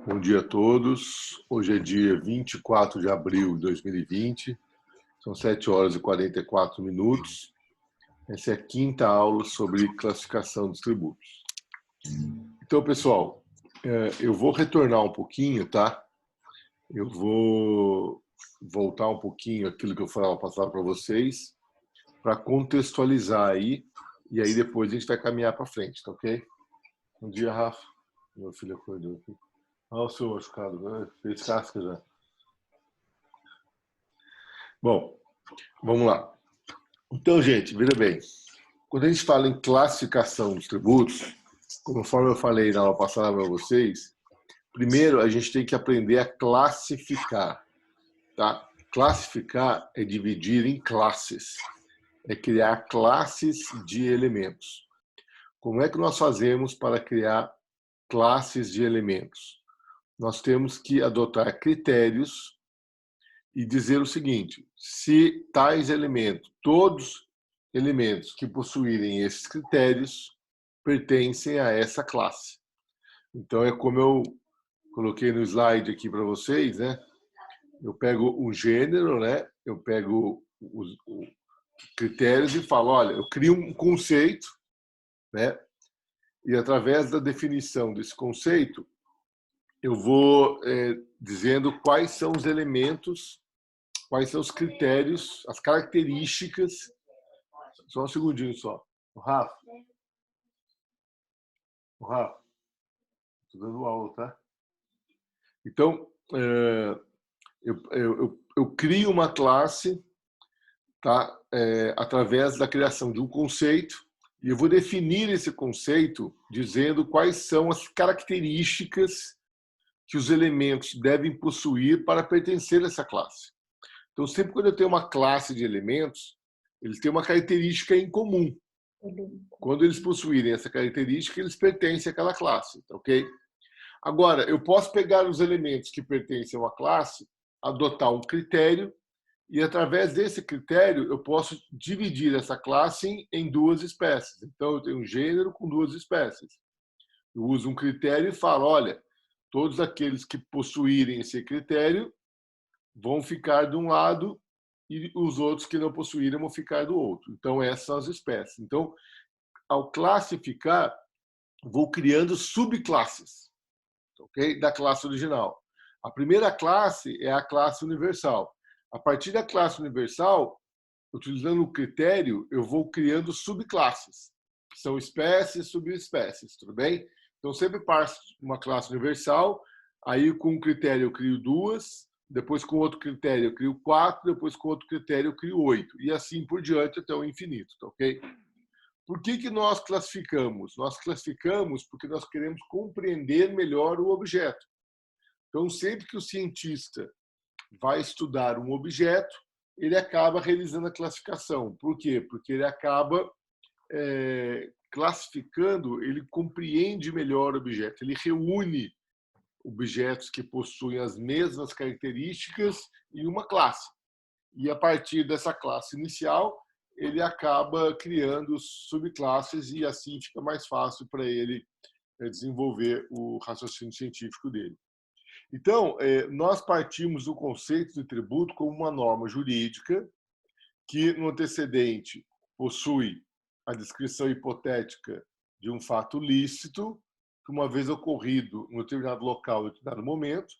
Bom dia a todos. Hoje é dia 24 de abril de 2020. São 7 horas e 44 minutos. Essa é a quinta aula sobre classificação dos tributos. Então, pessoal, eu vou retornar um pouquinho, tá? Eu vou voltar um pouquinho aquilo que eu falava passado para vocês, para contextualizar aí, e aí depois a gente vai caminhar para frente, tá ok? Bom dia, Rafa. Meu filho acordou aqui. Olha o seu machucado, né? Fez casca já. Bom, vamos lá. Então, gente, veja bem. Quando a gente fala em classificação dos tributos, conforme eu falei na aula passada para vocês, primeiro a gente tem que aprender a classificar, tá? Classificar é dividir em classes, é criar classes de elementos. Como é que nós fazemos para criar classes de elementos? Nós temos que adotar critérios e dizer o seguinte: se tais elementos, todos elementos que possuírem esses critérios, pertencem a essa classe. Então, é como eu coloquei no slide aqui para vocês, né? Eu pego um gênero, né? Eu pego os critérios e falo, olha, eu crio um conceito, né? E através da definição desse conceito, eu vou dizendo quais são os elementos, quais são os critérios, as características. Só um segundinho só. O Rafa, estou dando aula, tá? Então, eu crio uma classe, tá? Através da criação de um conceito, e eu vou definir esse conceito dizendo quais são as características que os elementos devem possuir para pertencer a essa classe. Então, sempre quando eu tenho uma classe de elementos, eles têm uma característica em comum. Quando eles possuírem essa característica, eles pertencem àquela classe, ok? Agora, eu posso pegar os elementos que pertencem a uma classe, adotar um critério, e através desse critério eu posso dividir essa classe em duas espécies. Então, eu tenho um gênero com duas espécies. Eu uso um critério e falo, olha, todos aqueles que possuírem esse critério vão ficar de um lado e os outros que não possuírem vão ficar do outro. Então, essas são as espécies. Então, ao classificar, vou criando subclasses, ok? Da classe original. A primeira classe é a classe universal. A partir da classe universal, utilizando o critério, eu vou criando subclasses, que são espécies, subespécies, tudo bem? Então, sempre parto de uma classe universal, aí com um critério eu crio duas, depois com outro critério eu crio quatro, depois com outro critério eu crio oito, e assim por diante até o infinito, tá ok? Por que nós classificamos? Nós classificamos porque nós queremos compreender melhor o objeto. Então, sempre que o cientista vai estudar um objeto, ele acaba realizando a classificação. Por quê? Porque ele acaba classificando, ele compreende melhor o objeto, ele reúne objetos que possuem as mesmas características em uma classe. E a partir dessa classe inicial, ele acaba criando subclasses e assim fica mais fácil para ele desenvolver o raciocínio científico dele. Então, nós partimos do conceito de tributo como uma norma jurídica que, no antecedente, possui a descrição hipotética de um fato lícito, que, uma vez ocorrido em um determinado local, em um determinado momento,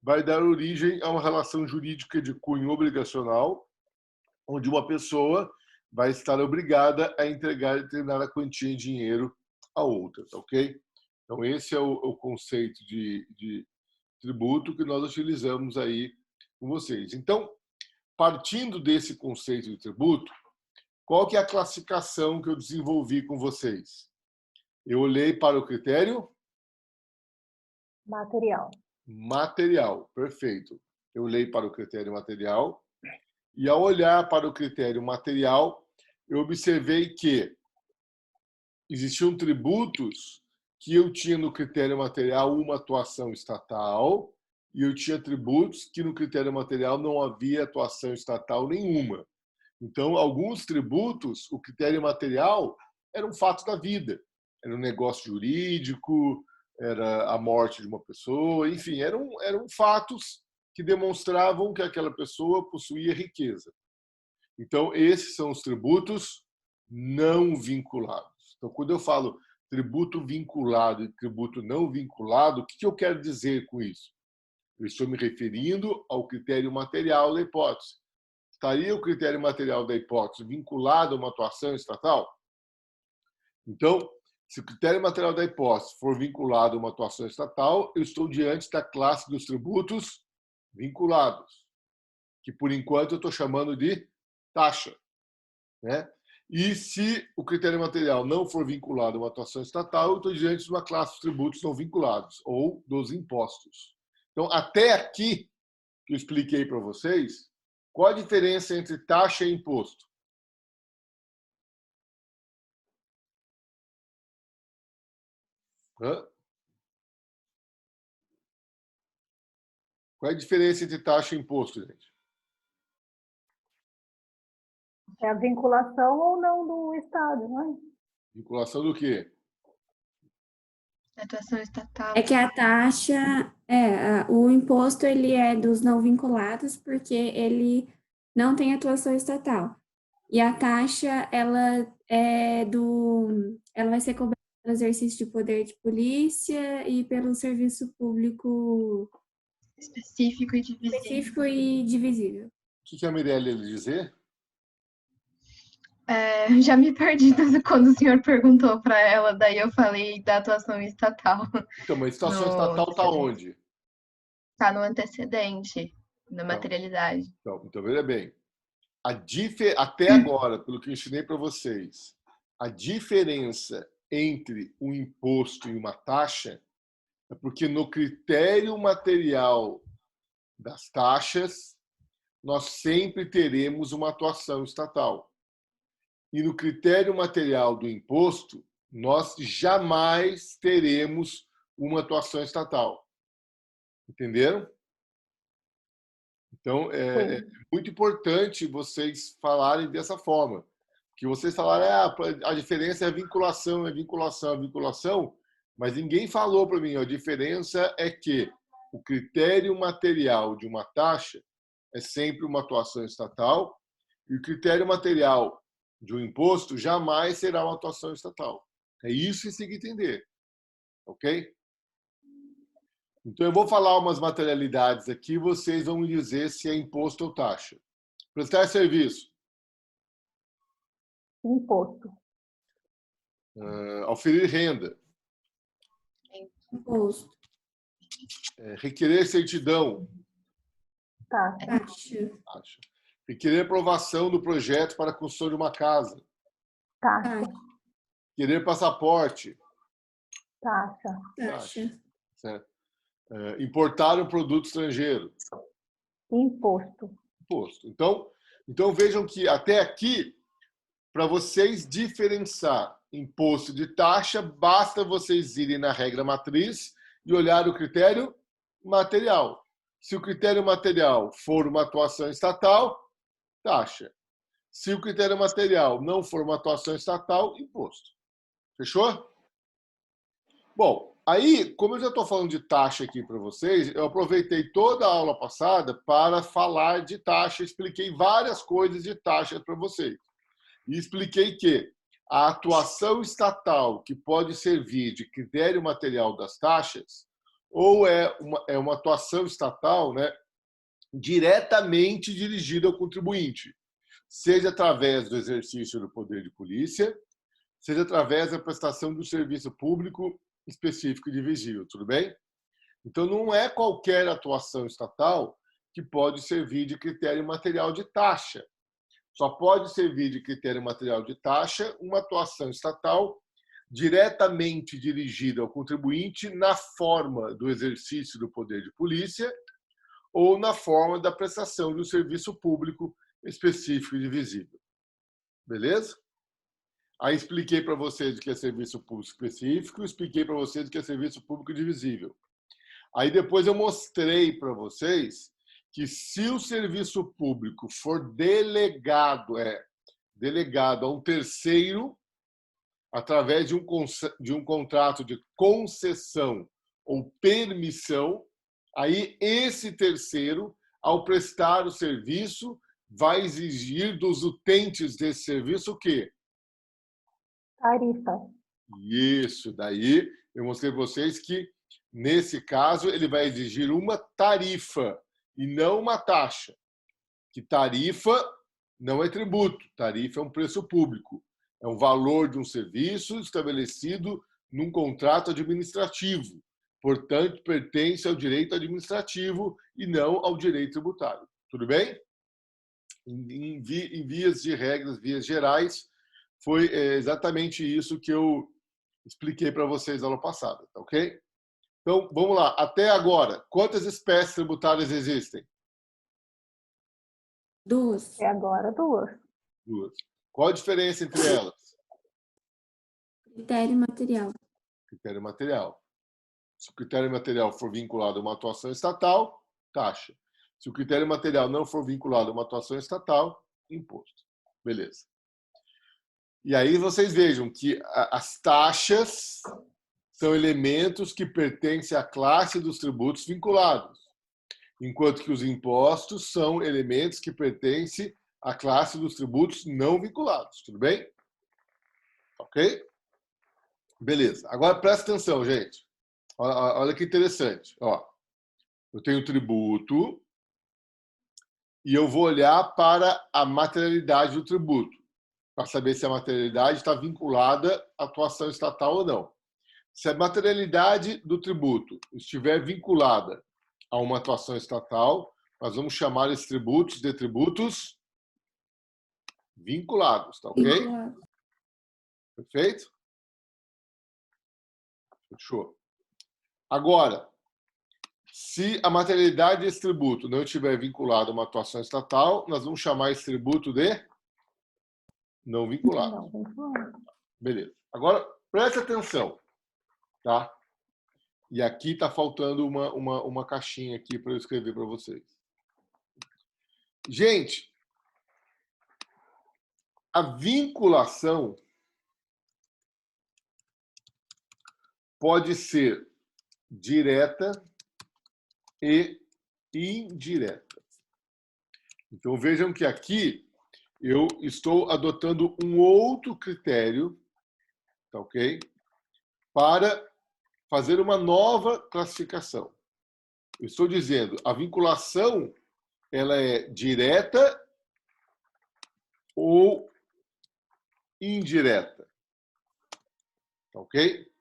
vai dar origem a uma relação jurídica de cunho obrigacional, onde uma pessoa vai estar obrigada a entregar determinada quantia em dinheiro a outra, tá ok? Então, esse é o conceito de tributo que nós utilizamos aí com vocês. Então, partindo desse conceito de tributo, qual que é a classificação que eu desenvolvi com vocês? Eu olhei para o critério material, perfeito. Eu olhei para o critério material e, ao olhar para o critério material, eu observei que existiam tributos que eu tinha no critério material uma atuação estatal e eu tinha tributos que no critério material não havia atuação estatal nenhuma. Então, alguns tributos, o critério material era um fato da vida, era um negócio jurídico, era a morte de uma pessoa, enfim, eram fatos que demonstravam que aquela pessoa possuía riqueza. Então, esses são os tributos não vinculados. Então, quando eu falo tributo vinculado e tributo não vinculado, o que eu quero dizer com isso? Eu estou me referindo ao critério material da hipótese. Estaria o critério material da hipótese vinculado a uma atuação estatal? Então, se o critério material da hipótese for vinculado a uma atuação estatal, eu estou diante da classe dos tributos vinculados, que por enquanto eu estou chamando de taxa, né? E se o critério material não for vinculado a uma atuação estatal, eu estou diante de uma classe de tributos não vinculados, ou dos impostos. Então, até aqui que eu expliquei para vocês, qual a diferença entre taxa e imposto? Hã? Qual é a diferença entre taxa e imposto, gente? É a vinculação ou não do Estado, não é? Vinculação do quê? Atuação estatal. É que a taxa, o imposto ele é dos não vinculados porque ele não tem atuação estatal. E a taxa, ela vai ser cobrada pelo exercício de poder de polícia e pelo serviço público Específico e divisível. específico e divisível. O que a Mirella ia dizer? Já me perdi quando o senhor perguntou para ela, daí eu falei da atuação estatal. Então, mas a atuação No estatal está onde? Está no antecedente, na materialidade. Então, veja bem. Até agora, pelo que eu ensinei para vocês, a diferença entre um imposto e uma taxa é porque no critério material das taxas, nós sempre teremos uma atuação estatal. E no critério material do imposto, nós jamais teremos uma atuação estatal. Entenderam? Então, é muito importante vocês falarem dessa forma. Que vocês falarem, a diferença é a vinculação, é vinculação, é vinculação, mas ninguém falou para mim, a diferença é que o critério material de uma taxa é sempre uma atuação estatal e o critério material de um imposto jamais será uma atuação estatal. É isso que você tem que entender. Ok? Então, eu vou falar umas materialidades aqui, vocês vão me dizer se é imposto ou taxa. Prestar serviço. Imposto. Auferir renda. Imposto, Requerer certidão. Taxa. taxa, Requerer aprovação do projeto para a construção de uma casa. Taxa. taxa, Querer passaporte. Taxa. taxa, Certo? Importar um produto estrangeiro. Imposto. Imposto. Então vejam que até aqui, para vocês diferenciar imposto de taxa, basta vocês irem na regra matriz e olhar o critério material. Se o critério material for uma atuação estatal, taxa. Se o critério material não for uma atuação estatal, imposto. Fechou? Bom, aí, como eu já estou falando de taxa aqui para vocês, eu aproveitei toda a aula passada para falar de taxa, expliquei várias coisas de taxa para vocês. E expliquei que a atuação estatal que pode servir de critério material das taxas, ou é uma atuação estatal, né, diretamente dirigida ao contribuinte, seja através do exercício do poder de polícia, seja através da prestação do serviço público específico e divisível, tudo bem? Então, não é qualquer atuação estatal que pode servir de critério material de taxa. Só pode servir de critério material de taxa uma atuação estatal diretamente dirigida ao contribuinte na forma do exercício do poder de polícia ou na forma da prestação de um serviço público específico e divisível. Beleza? Aí expliquei para vocês o que é serviço público específico, expliquei para vocês o que é serviço público divisível. Aí depois eu mostrei para vocês que se o serviço público for delegado a um terceiro através de um contrato de concessão ou permissão, aí esse terceiro, ao prestar o serviço, vai exigir dos utentes desse serviço o quê? Tarifa. Isso, daí eu mostrei para vocês que, nesse caso, ele vai exigir uma tarifa e não uma taxa. Que tarifa não é tributo, tarifa é um preço público. É um valor de um serviço estabelecido num contrato administrativo. Portanto, pertence ao direito administrativo e não ao direito tributário. Tudo bem? Em vias de regras, vias gerais, foi exatamente isso que eu expliquei para vocês na aula passada, tá ok? Então, vamos lá. Até agora, quantas espécies tributárias existem? 2. É agora 2. 2. Qual a diferença entre elas? Critério material. Critério material. Se o critério material for vinculado a uma atuação estatal, taxa. Se o critério material não for vinculado a uma atuação estatal, imposto. Beleza. E aí vocês vejam que as taxas são elementos que pertencem à classe dos tributos vinculados, enquanto que os impostos são elementos que pertencem à classe dos tributos não vinculados. Tudo bem? Ok? Beleza. Agora presta atenção, gente. Olha que interessante. Ó, eu tenho tributo e eu vou olhar para a materialidade do tributo, para saber se a materialidade está vinculada à atuação estatal ou não. Se a materialidade do tributo estiver vinculada a uma atuação estatal, nós vamos chamar esses tributos de tributos vinculados, tá ok? Vinculado. Perfeito? Fechou. Agora, se a materialidade desse tributo não estiver vinculada a uma atuação estatal, nós vamos chamar esse tributo de não vinculado. Não, vinculado. Beleza. Agora, preste atenção, tá? E aqui está faltando uma caixinha aqui para eu escrever para vocês. Gente, a vinculação pode ser direta e indireta. Então, vejam que aqui eu estou adotando um outro critério, tá ok? Para fazer uma nova classificação. Eu estou dizendo, a vinculação ela é direta ou indireta. Tá ok?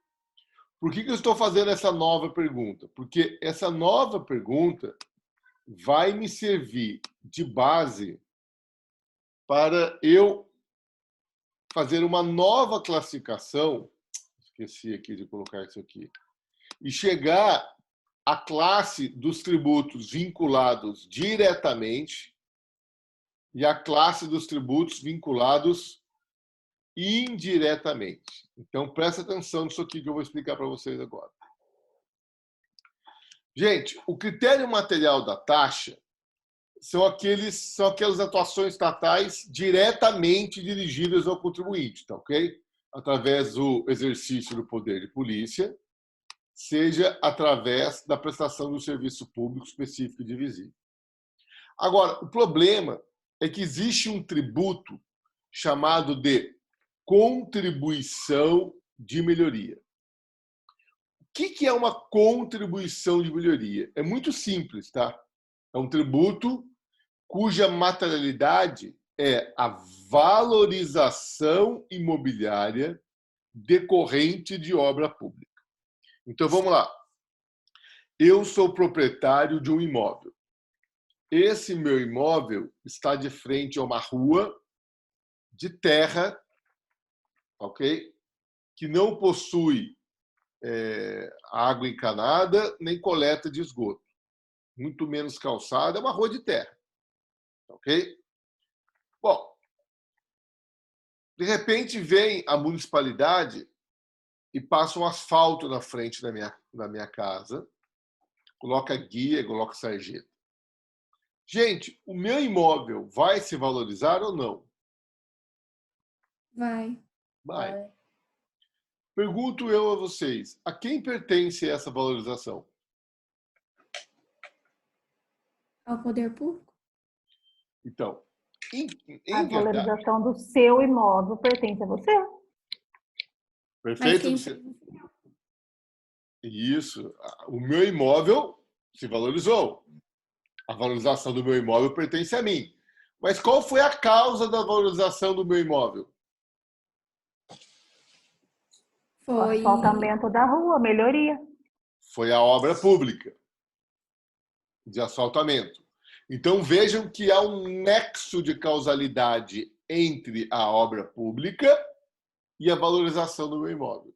Por que eu estou fazendo essa nova pergunta? Porque essa nova pergunta vai me servir de base para eu fazer uma nova classificação, esqueci aqui de colocar isso aqui, e chegar à classe dos tributos vinculados diretamente e à classe dos tributos vinculados indiretamente. Então, presta atenção nisso aqui que eu vou explicar para vocês agora. Gente, o critério material da taxa são aquelas atuações estatais diretamente dirigidas ao contribuinte, tá ok? Através do exercício do poder de polícia, seja através da prestação do serviço público específico e divisível. Agora, o problema é que existe um tributo chamado de contribuição de melhoria. O que é uma contribuição de melhoria? É muito simples, tá? É um tributo cuja materialidade é a valorização imobiliária decorrente de obra pública. Então, vamos lá. Eu sou proprietário de um imóvel. Esse meu imóvel está de frente a uma rua de terra, ok? Que não possui água encanada nem coleta de esgoto. Muito menos calçada, é uma rua de terra. Ok? Bom, de repente vem a municipalidade e passa um asfalto na frente da minha casa, coloca guia, coloca sarjeta. Gente, o meu imóvel vai se valorizar ou não? Vai. Vai. Pergunto eu a vocês, a quem pertence essa valorização? Ao poder público? Então, A em verdade, valorização do seu imóvel pertence a você. Mas perfeito? quem Isso, o meu imóvel se valorizou. A valorização do meu imóvel pertence a mim. Mas qual foi a causa da valorização do meu imóvel? O foi? asfaltamento da rua, melhoria. Foi a obra pública de asfaltamento. Então vejam que há um nexo de causalidade entre a obra pública e a valorização do meu imóvel.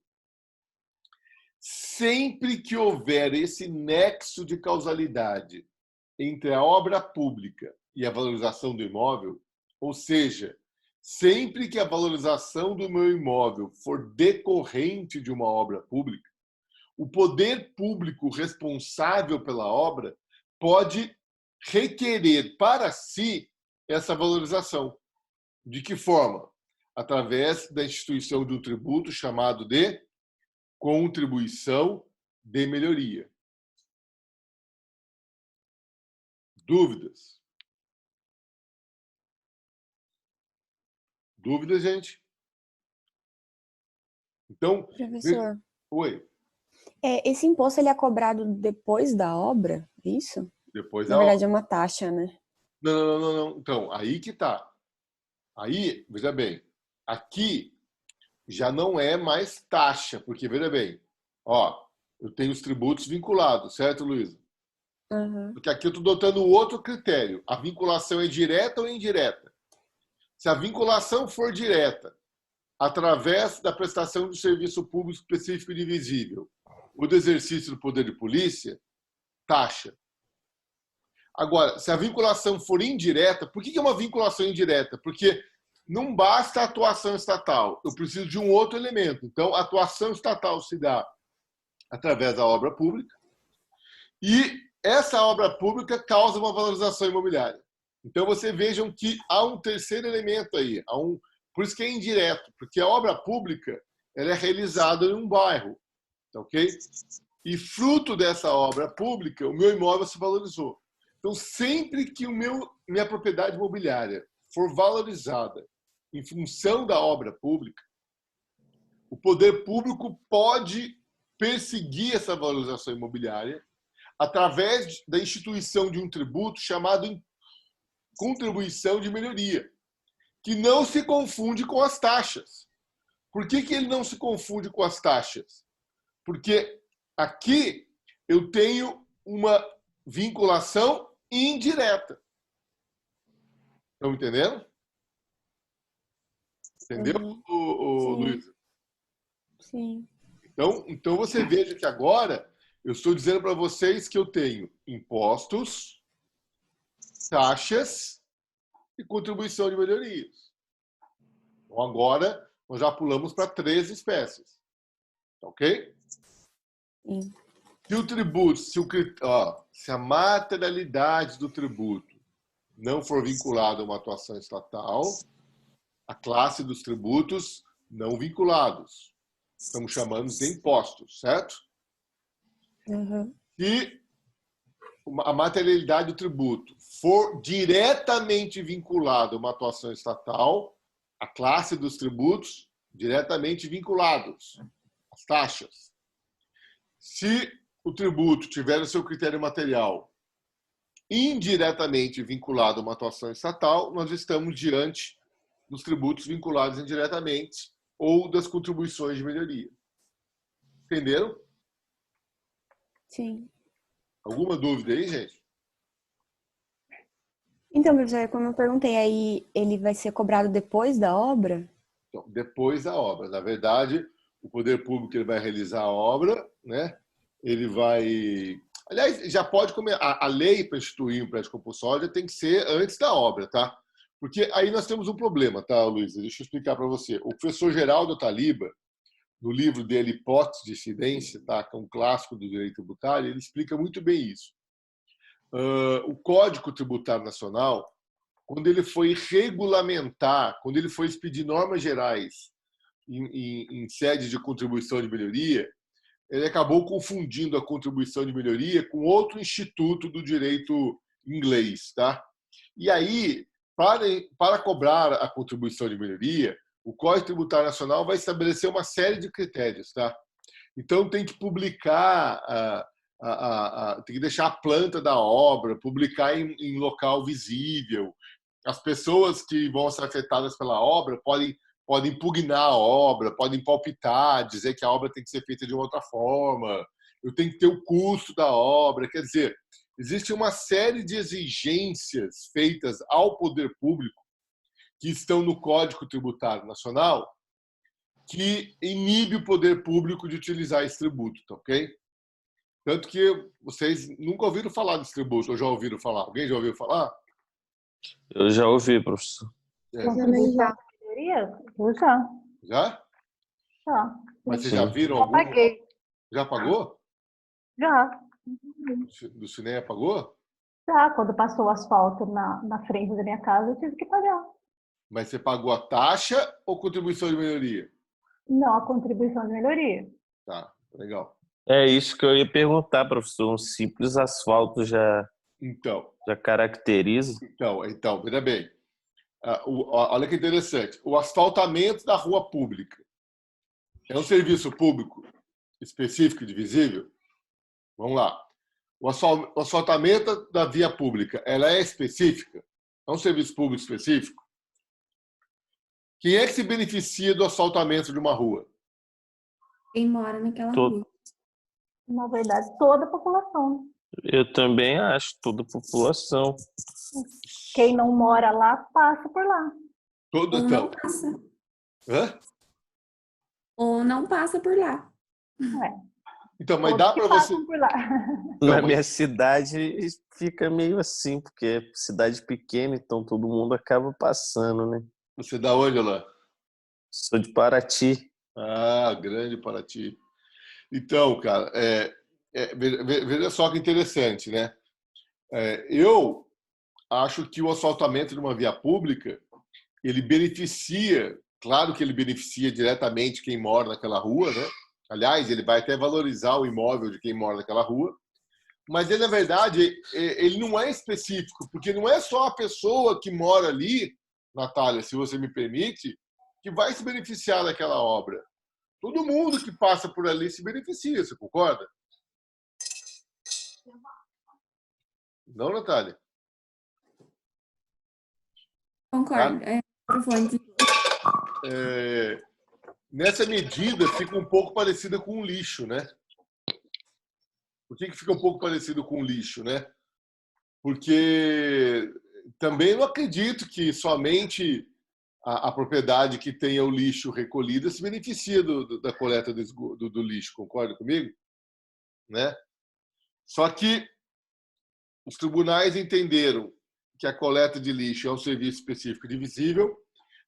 Sempre que houver esse nexo de causalidade entre a obra pública e a valorização do imóvel, ou seja, sempre que a valorização do meu imóvel for decorrente de uma obra pública, o poder público responsável pela obra pode requerer para si essa valorização. De que forma? Através da instituição de um tributo chamado de contribuição de melhoria. Dúvidas? Dúvidas, gente? Então, Professor, oi, esse imposto ele é cobrado depois da obra, é isso? depois Na da verdade obra. é uma taxa, né? Não. Então, aí que tá. Aí, veja bem, aqui já não é mais taxa, porque, veja bem, ó, eu tenho os tributos vinculados, certo, Luísa? Uhum. Porque aqui eu estou adotando outro critério. A vinculação é direta ou indireta? Se a vinculação for direta, através da prestação de serviço público específico e divisível, ou do exercício do poder de polícia, taxa. Agora, se a vinculação for indireta, por que é uma vinculação indireta? Porque não basta a atuação estatal, eu preciso de um outro elemento. Então, a atuação estatal se dá através da obra pública e essa obra pública causa uma valorização imobiliária. Então, vocês vejam que há um terceiro elemento aí, por isso que é indireto, porque a obra pública ela é realizada em um bairro, ok? E fruto dessa obra pública, o meu imóvel se valorizou. Então, sempre que minha propriedade imobiliária for valorizada em função da obra pública, o poder público pode perseguir essa valorização imobiliária através da instituição de um tributo chamado contribuição de melhoria, que não se confunde com as taxas. Por que ele não se confunde com as taxas? Porque aqui eu tenho uma vinculação indireta. Estão entendendo? Entendeu, Sim. Luísa? Sim. Então você veja que agora eu estou dizendo para vocês que eu tenho impostos, taxas e contribuição de melhorias. Então agora nós já pulamos para 3 espécies. Ok? Sim. Se o tributo, se a materialidade do tributo não for vinculada a uma atuação estatal, a classe dos tributos não vinculados. Estamos chamando de impostos, certo? Uhum. Se a materialidade do tributo for diretamente vinculada a uma atuação estatal, a classe dos tributos diretamente vinculados, as taxas. Se o tributo tiver o seu critério material indiretamente vinculado a uma atuação estatal, nós estamos diante dos tributos vinculados indiretamente ou das contribuições de melhoria. Entenderam? Sim. Alguma dúvida aí, gente? Então, professor, como eu perguntei, aí ele vai ser cobrado depois da obra? Então, depois da obra. Na verdade, o poder público ele vai realizar a obra, né? Ele vai... Aliás, já pode começar. A lei para instituir um prédio compulsório tem que ser antes da obra, tá? Porque aí nós temos um problema, tá, Luísa? Deixa eu explicar para você. O professor Geraldo Taliba, no livro dele Hipótese de Incidência, tá? Que é um clássico do direito tributário, ele explica muito bem isso. O Código Tributário Nacional, quando ele foi regulamentar, quando ele foi expedir normas gerais em sede de contribuição de melhoria, ele acabou confundindo a contribuição de melhoria com outro instituto do direito inglês, tá? E aí, para cobrar a contribuição de melhoria, o Código Tributário Nacional vai estabelecer uma série de critérios, tá? Então, tem que publicar, tem que deixar a planta da obra, publicar em local visível. As pessoas que vão ser afetadas pela obra podem impugnar a obra, podem palpitar, dizer que a obra tem que ser feita de uma outra forma, eu tenho que ter o custo da obra. Quer dizer, existe uma série de exigências feitas ao poder público que estão no Código Tributário Nacional que inibe o poder público de utilizar esse tributo, tá ok? Tanto que vocês nunca ouviram falar desse tributo, ou já ouviram falar? Alguém já ouviu falar? Eu já ouvi, professor. Contribuição de melhoria? Eu já. Já? Já. Mas vocês já viram Eu algum? paguei. Já pagou? Já. Do Cineia pagou? Já. Quando passou o asfalto na frente da minha casa, eu tive que pagar. Mas você pagou a taxa ou contribuição de melhoria? Não, a contribuição de melhoria. Tá, legal. É isso que eu ia perguntar, professor. Um simples asfalto já caracteriza? Então, veja bem. Olha que interessante. O asfaltamento da rua pública é um serviço público específico e divisível? Vamos lá. O asfaltamento da via pública, ela é específica? É um serviço público específico? Quem é que se beneficia do asfaltamento de uma rua? Quem mora naquela rua. Na verdade, toda a população. Eu também acho, toda a população. Quem não mora lá, passa por lá. Ou Então. não passa. Hã? Ou não passa por lá. Então, mas Todos dá que para você. passam por lá. Na minha cidade fica meio assim, porque é cidade pequena, então todo mundo acaba passando, né? Você dá onde lá? Sou de Paraty. Ah, grande Paraty. Então, cara, veja só que interessante, né? Eu acho que o asfaltamento de uma via pública, ele beneficia, claro que ele beneficia diretamente quem mora naquela rua, né? Aliás, ele vai até valorizar o imóvel de quem mora naquela rua, mas ele, na verdade, ele não é específico, porque não é só a pessoa que mora ali, Natália, se você me permite, que vai se beneficiar daquela obra. Todo mundo que passa por ali se beneficia, você concorda? Não, Natália? Concordo. Nessa medida, fica um pouco parecida com um lixo, né? Por que fica um pouco parecido com um lixo, né? Porque também não acredito que somente a propriedade que tenha o lixo recolhido se beneficia da coleta do lixo, concorda comigo? Né? Só que os tribunais entenderam que a coleta de lixo é um serviço específico e divisível,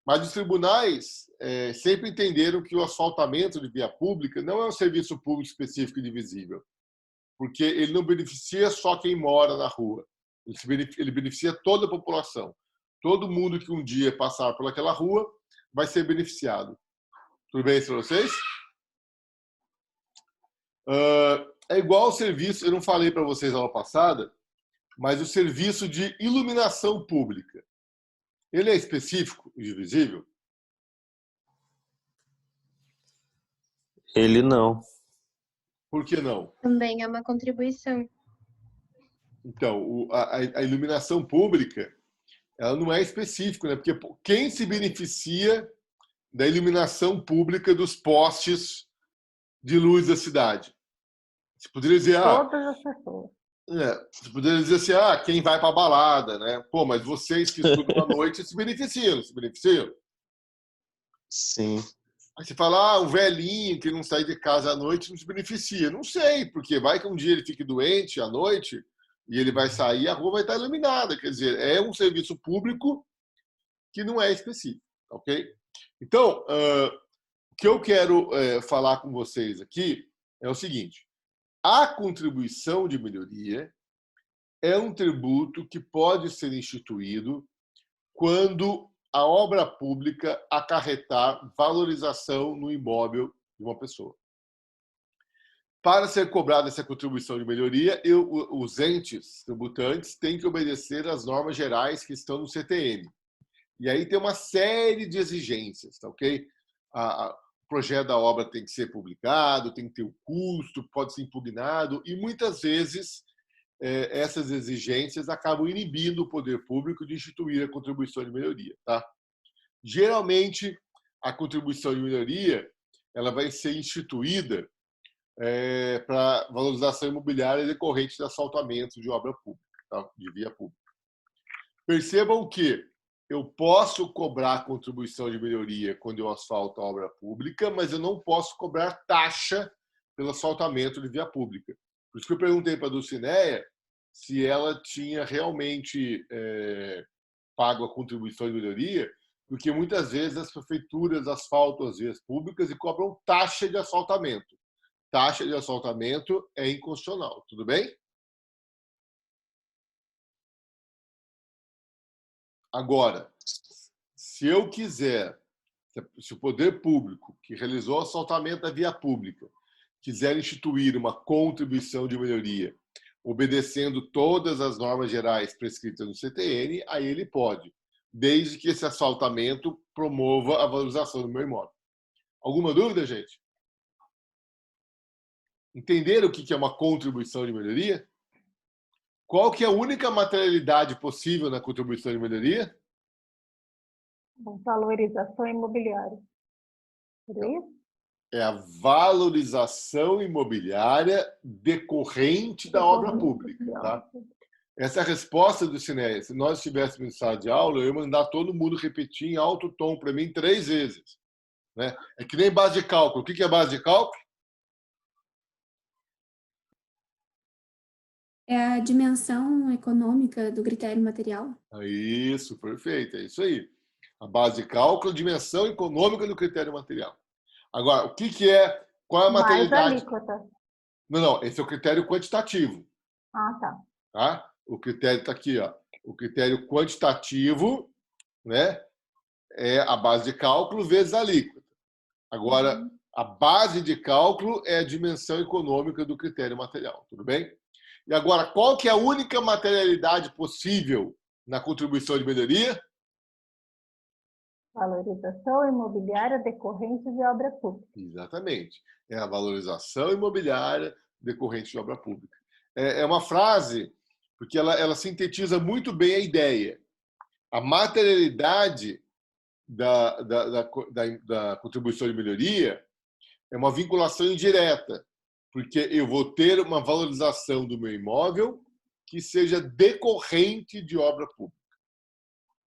mas os tribunais sempre entenderam que o asfaltamento de via pública não é um serviço público específico e divisível, porque ele não beneficia só quem mora na rua, ele beneficia toda a população. Todo mundo que um dia passar por aquela rua vai ser beneficiado. Tudo bem para vocês? É igual ao serviço, eu não falei para vocês na aula passada, mas o serviço de iluminação pública. Ele é específico e divisível? Ele não. Por que não? Também é uma contribuição. Então, a iluminação pública, ela não é específica, né? Porque quem se beneficia da iluminação pública dos postes de luz da cidade? Você poderia dizer, Todas as pessoas. você poderia dizer assim, quem vai para a balada, né? Pô, mas vocês que estudam à noite se beneficiam, se beneficiam? Sim. Aí você fala, o velhinho que não sai de casa à noite não se beneficia. Não sei, porque vai que um dia ele fique doente à noite e ele vai sair, a rua vai estar iluminada. Quer dizer, é um serviço público que não é específico, ok? Então, o que eu quero falar com vocês aqui é o seguinte. A contribuição de melhoria é um tributo que pode ser instituído quando a obra pública acarretar valorização no imóvel de uma pessoa. Para ser cobrada essa contribuição de melhoria, os entes tributantes têm que obedecer às normas gerais que estão no CTN. E aí tem uma série de exigências, tá ok? O projeto da obra tem que ser publicado, tem que ter o custo, pode ser impugnado, e muitas vezes essas exigências acabam inibindo o poder público de instituir a contribuição de melhoria. Tá? Geralmente, a contribuição de melhoria ela vai ser instituída para valorização imobiliária decorrente de asfaltamento de obra pública, tá? De via pública. Percebam que eu posso cobrar contribuição de melhoria quando eu asfalto a obra pública, mas eu não posso cobrar taxa pelo asfaltamento de via pública. Por isso que eu perguntei para a Dulcineia se ela tinha realmente pago a contribuição de melhoria, porque muitas vezes as prefeituras asfaltam as vias públicas e cobram taxa de asfaltamento. Taxa de asfaltamento é inconstitucional, tudo bem? Agora, se eu quiser, se o poder público que realizou o asfaltamento da via pública quiser instituir uma contribuição de melhoria, obedecendo todas as normas gerais prescritas no CTN, aí ele pode, desde que esse asfaltamento promova a valorização do meu imóvel. Alguma dúvida, gente? Entenderam o que é uma contribuição de melhoria? Qual que é a única materialidade possível na contribuição de melhoria? Valorização imobiliária. Seria isso? É a valorização imobiliária decorrente da obra pública. Tá? Essa é a resposta do Cineia. Se nós estivéssemos em sala de aula, eu ia mandar todo mundo repetir em alto tom para mim 3 vezes. Né? É que nem base de cálculo. O que é base de cálculo? É a dimensão econômica do critério material. Isso, perfeito. É isso aí. A base de cálculo, dimensão econômica do critério material. Agora, o que é? Qual é a materialidade? Mais alíquota. Não, esse é o critério quantitativo. Ah, tá. Tá? O critério está aqui, ó. O critério quantitativo, né, é a base de cálculo vezes a alíquota. Agora, a base de cálculo é a dimensão econômica do critério material, tudo bem? E agora, qual que é a única materialidade possível na contribuição de melhoria? Valorização imobiliária decorrente de obra pública. Exatamente. É a valorização imobiliária decorrente de obra pública. É uma frase, porque ela sintetiza muito bem a ideia. A materialidade da contribuição de melhoria é uma vinculação indireta, porque eu vou ter uma valorização do meu imóvel que seja decorrente de obra pública.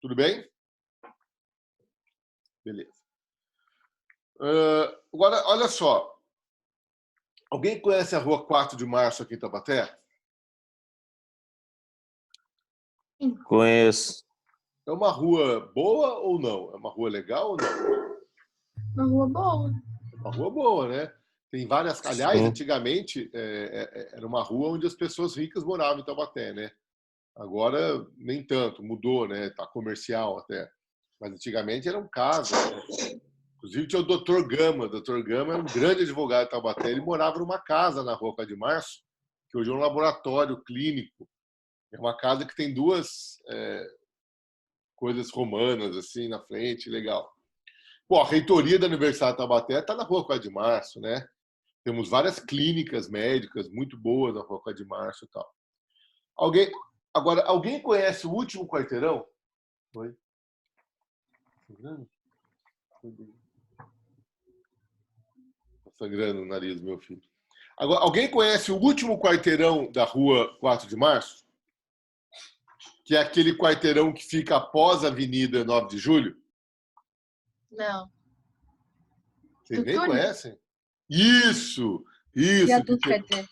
Tudo bem? Beleza. Agora, olha só. Alguém conhece a Rua 4 de Março aqui em Taubaté? Conheço. É uma rua boa ou não? É uma rua legal ou não? Uma rua boa. É uma rua boa, né? Tem várias. Aliás, Sim. antigamente era uma rua onde as pessoas ricas moravam em Taubaté, né? Agora nem tanto, mudou, né? Tá comercial até. Mas antigamente eram casas. Né? Inclusive tinha o Dr. Gama. O Dr. Gama é um grande advogado de Taubaté. Ele morava numa casa na Rua 4 de Março, que hoje é um laboratório clínico. É uma casa que tem 2 coisas romanas assim na frente, legal. Pô, a reitoria da Universidade de Taubaté está na Rua 4 de Março, né? Temos várias clínicas médicas muito boas na Rua 4 de Março e tal. Alguém conhece o último quarteirão? Oi? Tá sangrando o nariz, meu filho. Agora, alguém conhece o último quarteirão da Rua 4 de Março? Que é aquele quarteirão que fica após a Avenida 9 de Julho? Não. Vocês Do nem túnel? conhecem? Isso! Viaduto, quer dizer.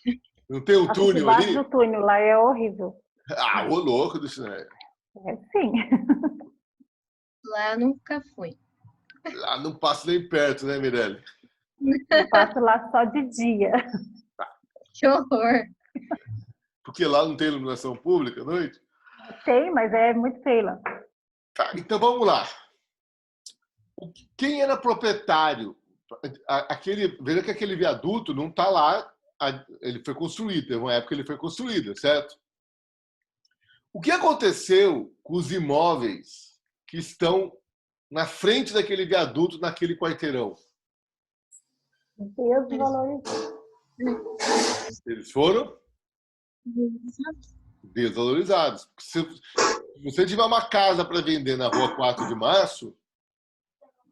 Não tem um Aqui túnel debaixo ali? do túnel, lá é horrível. Ah, ô louco do cinema. É, sim. Lá eu nunca fui. Lá não passa nem perto, né, Mirelle? Eu passo lá só de dia. Que horror. Porque lá não tem iluminação pública à noite? Tem, mas é muito feio lá. Tá, então vamos lá. Quem era proprietário? Veja que aquele viaduto não está lá, ele foi construído, teve uma época que ele foi construído, certo? O que aconteceu com os imóveis que estão na frente daquele viaduto, naquele quarteirão? Desvalorizado. Eles foram desvalorizados. Se você tiver uma casa para vender na rua 4 de março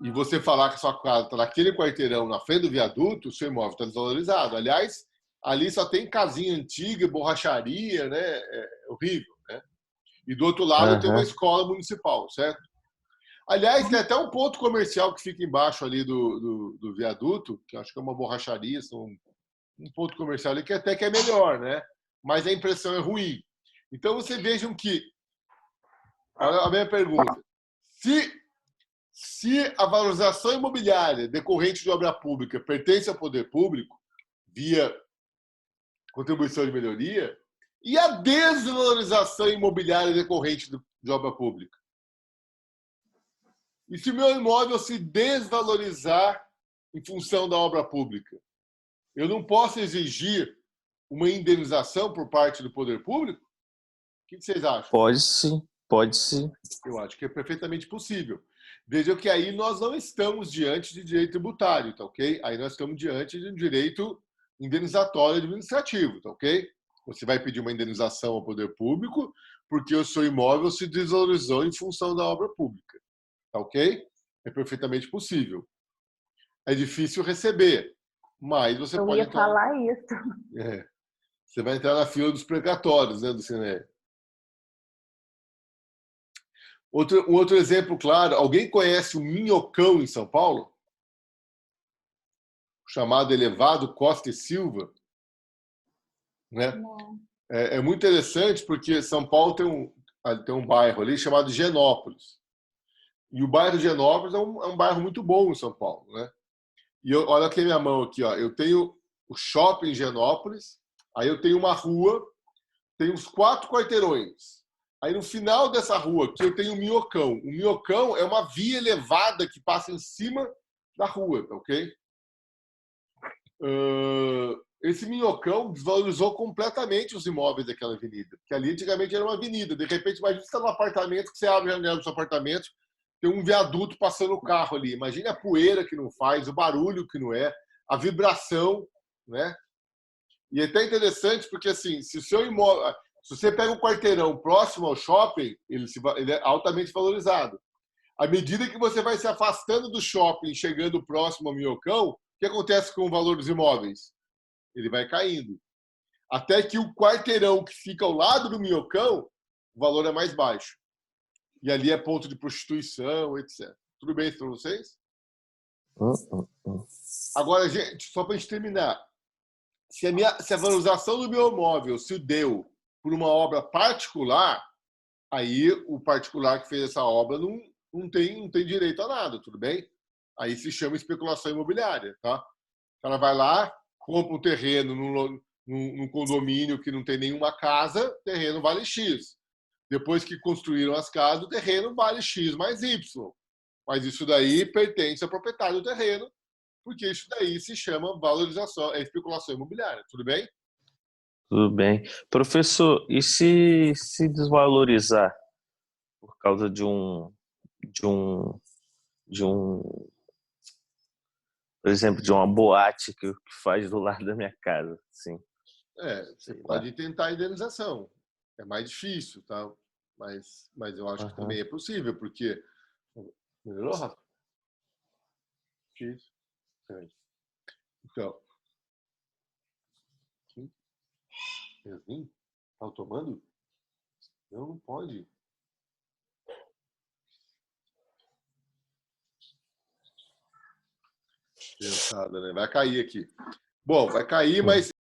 e você falar que a sua casa está naquele quarteirão, na frente do viaduto, o seu imóvel está desvalorizado. Aliás, ali só tem casinha antiga, borracharia, né? É horrível, né? E do outro lado tem uma escola municipal, certo? Aliás, tem até um ponto comercial que fica embaixo ali do viaduto, que acho que é uma borracharia, um ponto comercial ali que até que é melhor, né? Mas a impressão é ruim. Então, vocês vejam que... A minha pergunta. Se a valorização imobiliária decorrente de obra pública pertence ao poder público, via contribuição de melhoria, e a desvalorização imobiliária decorrente de obra pública? E se o meu imóvel se desvalorizar em função da obra pública, eu não posso exigir uma indenização por parte do poder público? O que vocês acham? Pode sim, pode sim. Eu acho que é perfeitamente possível. Vejam que aí nós não estamos diante de direito tributário, tá ok? Aí nós estamos diante de um direito indenizatório administrativo, tá ok? Você vai pedir uma indenização ao poder público porque o seu imóvel se desvalorizou em função da obra pública, tá ok? É perfeitamente possível. É difícil receber, mas você pode Eu ia falar isso. Você vai entrar na fila dos precatórios, né, do Cine. Um outro exemplo claro, alguém conhece o Minhocão em São Paulo? O chamado Elevado Costa e Silva? Né? É muito interessante porque São Paulo tem um bairro ali chamado Genópolis. E o bairro de Genópolis é um bairro muito bom em São Paulo. Né? E olha aqui a minha mão aqui. Ó. Eu tenho o shopping Genópolis, aí eu tenho uma rua, tem uns 4 quarteirões. Aí no final dessa rua aqui eu tenho o Minhocão. O Minhocão é uma via elevada que passa em cima da rua, ok? Esse Minhocão desvalorizou completamente os imóveis daquela avenida. Porque ali antigamente era uma avenida. De repente, imagina você está num apartamento, que você abre a janela do seu apartamento, tem um viaduto passando o carro ali. Imagina a poeira que não faz, o barulho que não é, a vibração, né? E é até interessante porque, assim, se o seu imóvel... Se você pega um quarteirão próximo ao shopping, ele é altamente valorizado. À medida que você vai se afastando do shopping, chegando próximo ao Minhocão, o que acontece com o valor dos imóveis? Ele vai caindo. Até que o quarteirão que fica ao lado do Minhocão, o valor é mais baixo. E ali é ponto de prostituição, etc. Tudo bem para vocês? Agora, gente, só para a gente terminar. Se a valorização do meu imóvel se deu por uma obra particular, aí o particular que fez essa obra não tem direito a nada, tudo bem? Aí se chama especulação imobiliária, tá? O cara vai lá, compra um terreno num condomínio que não tem nenhuma casa, o terreno vale X. Depois que construíram as casas, o terreno vale X mais Y. Mas isso daí pertence ao proprietário do terreno, porque isso daí se chama valorização, é especulação imobiliária, tudo bem? Tudo bem. Professor, e se desvalorizar por causa de um, por exemplo, de uma boate que faz do lado da minha casa, sim. Você pode tentar a indenização. É mais difícil, tá? Mas eu acho que também é possível, porque... Melhorou, Rafa? Difícil. Então... Yasmin? Tá tomando? Não pode. Pensada, né? Vai cair aqui. Bom, vai cair, mas